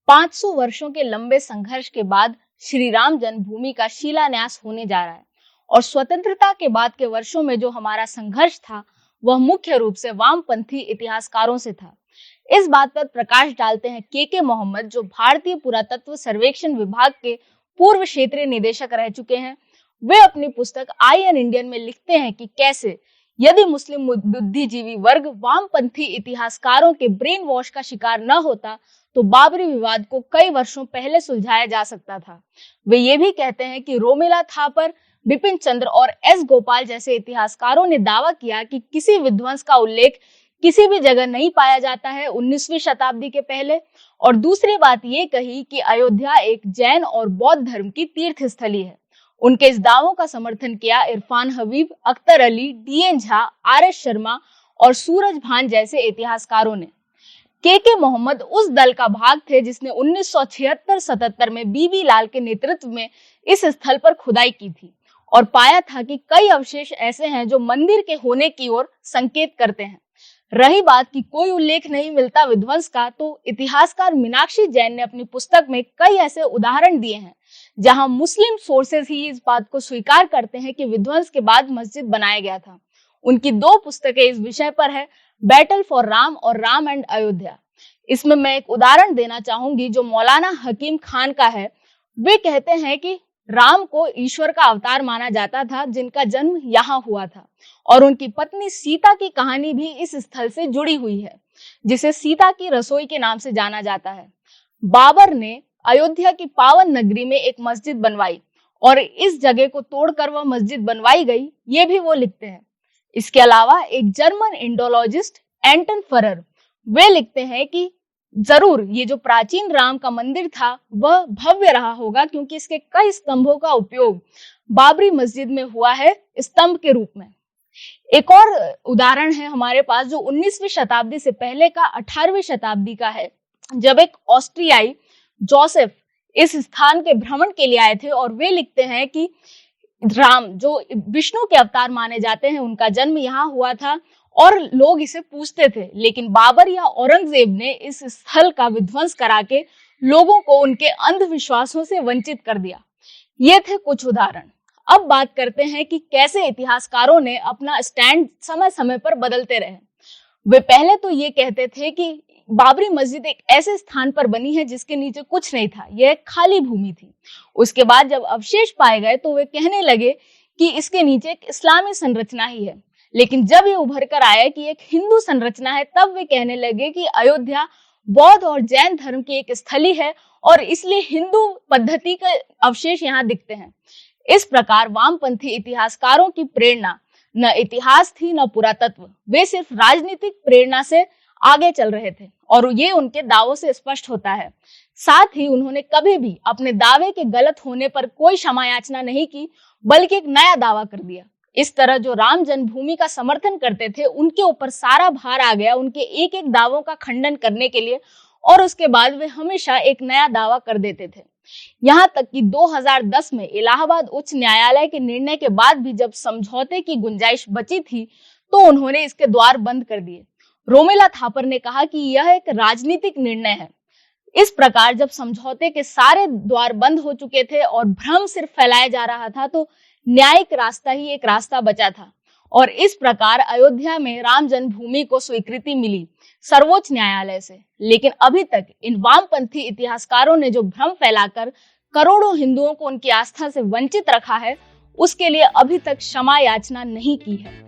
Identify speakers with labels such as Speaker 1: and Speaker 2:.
Speaker 1: 500 वर्षों के लंबे संघर्ष के बाद श्री राम जन्मभूमि का शिलान्यास होने जा रहा है और स्वतंत्रता के बाद के वर्षों में जो हमारा संघर्ष था वह मुख्य रूप से वामपंथी इतिहासकारों से था। इस बात पर प्रकाश डालते हैं के मोहम्मद, जो भारतीय पुरातत्व सर्वेक्षण विभाग के पूर्व क्षेत्रीय निदेशक रह चुके हैं। वे अपनी पुस्तक आई एन इंडियन में लिखते हैं कि कैसे यदि मुस्लिम बुद्धिजीवी वर्ग वामपंथी इतिहासकारों के ब्रेन वॉश का शिकार न होता तो बाबरी विवाद को कई वर्षों पहले सुलझाया जा सकता था। वे ये भी कहते हैं कि रोमिला थापर, बिपिन चंद्र और एस गोपाल जैसे इतिहासकारों ने दावा किया कि किसी विध्वंस का उल्लेख किसी भी जगह नहीं पाया जाता है 19वीं शताब्दी के पहले। और दूसरी बात ये कही कि अयोध्या एक जैन और बौद्ध धर्म की तीर्थ स्थली है। उनके इस दावों का समर्थन किया इरफान हबीब, अख्तर अली, डी.एन. झा, आर.एस. शर्मा और सूरज भान जैसे इतिहासकारों ने। के मोहम्मद उस दल का भाग थे जिसने 1976-77 में बीबी लाल के नेतृत्व में इस स्थल पर खुदाई की थी और पाया था कि कई अवशेष ऐसे हैं जो मंदिर के होने की ओर संकेत करते हैं। रही बात कि कोई उल्लेख नहीं मिलता विध्वंस का, तो इतिहासकार मीनाक्षी जैन ने अपनी पुस्तक में कई ऐसे उदाहरण दिए हैं जहां मुस्लिम सोर्सेस ही इस बात को स्वीकार करते हैं कि विध्वंस के बाद मस्जिद बनाया गया था। उनकी 2 पुस्तकें इस विषय पर है, बैटल फॉर राम और राम एंड अयोध्या। इसमें मैं एक उदाहरण देना चाहूंगी जो मौलाना हकीम खान का है। वे कहते हैं कि राम को ईश्वर का अवतार माना जाता था जिनका जन्म यहाँ हुआ था और उनकी पत्नी सीता की कहानी भी इस स्थल से जुड़ी हुई है, जिसे सीता की रसोई के नाम से जाना जाता है। बाबर ने अयोध्या की पावन नगरी में एक मस्जिद बनवाई और इस जगह को तोड़कर वह मस्जिद बनवाई गई, ये भी वो लिखते हैं। इसके अलावा एक जर्मन इंडोलॉजिस्ट एंटन फरर, वे लिखते हैं कि जरूर ये जो प्राचीन राम का मंदिर था वह भव्य रहा होगा क्योंकि इसके कई स्तंभों का उपयोग बाबरी मस्जिद में हुआ है स्तंभ के रूप में। एक और उदाहरण है हमारे पास जो 19वीं शताब्दी से पहले का 18वीं शताब्दी का है, जब एक ऑस्ट्रियाई जोसेफ इस स्थान के भ्रमण के लिए आए थे और वे लिखते हैं कि राम जो विष्णु के अवतार माने जाते हैं उनका जन्म यहाँ हुआ था और लोग इसे पूजते थे, लेकिन बाबर या औरंगजेब ने इस स्थल का विध्वंस करा के लोगों को उनके अंधविश्वासों से वंचित कर दिया। ये थे कुछ उदाहरण। अब बात करते हैं कि कैसे इतिहासकारों ने अपना स्टैंड समय समय पर बदलते रहे। वे पहले तो ये कहते थे कि बाबरी मस्जिद एक ऐसे स्थान पर बनी है जिसके नीचे कुछ नहीं था, यह एक खाली भूमि थी। उसके बाद जब अवशेष पाए गए तो वे कहने लगे कि इसके नीचे एक इस्लामी संरचना ही है, लेकिन जब ये उभर कर आया कि एक हिंदू संरचना है तब वे कहने लगे कि अयोध्या बौद्ध और जैन धर्म की एक स्थली है और इसलिए हिंदू पद्धति के अवशेष यहाँ दिखते हैं। इस प्रकार वामपंथी इतिहासकारों की प्रेरणा न इतिहास थी न पुरातत्व, वे सिर्फ राजनीतिक प्रेरणा से आगे चल रहे थे और ये उनके दावों से स्पष्ट होता है। साथ ही उन्होंने कभी भी अपने दावे के गलत होने पर कोई क्षमा याचना नहीं की, बल्कि एक नया दावा कर दिया। इस तरह जो राम जन्मभूमि का समर्थन करते थे उनके ऊपर सारा भार आ गया उनके एक एक दावों का खंडन करने के लिए और उसके बाद वे हमेशा एक नया दावा कर देते थे। यहाँ तक कि 2010 में इलाहाबाद उच्च न्यायालय के निर्णय के बाद भी जब समझौते की गुंजाइश बची थी तो उन्होंने इसके द्वार बंद कर दिए। रोमिला थापर ने कहा कि यह एक राजनीतिक निर्णय है। इस प्रकार जब समझौते के सारे द्वार बंद हो चुके थे और भ्रम सिर्फ फैलाया जा रहा था तो न्यायिक रास्ता ही एक रास्ता बचा था और इस प्रकार अयोध्या में राम जन्मभूमि को स्वीकृति मिली सर्वोच्च न्यायालय से। लेकिन अभी तक इन वामपंथी इतिहासकारों ने जो भ्रम फैलाकर करोड़ों हिंदुओं को उनकी आस्था से वंचित रखा है उसके लिए अभी तक क्षमा याचना नहीं की है।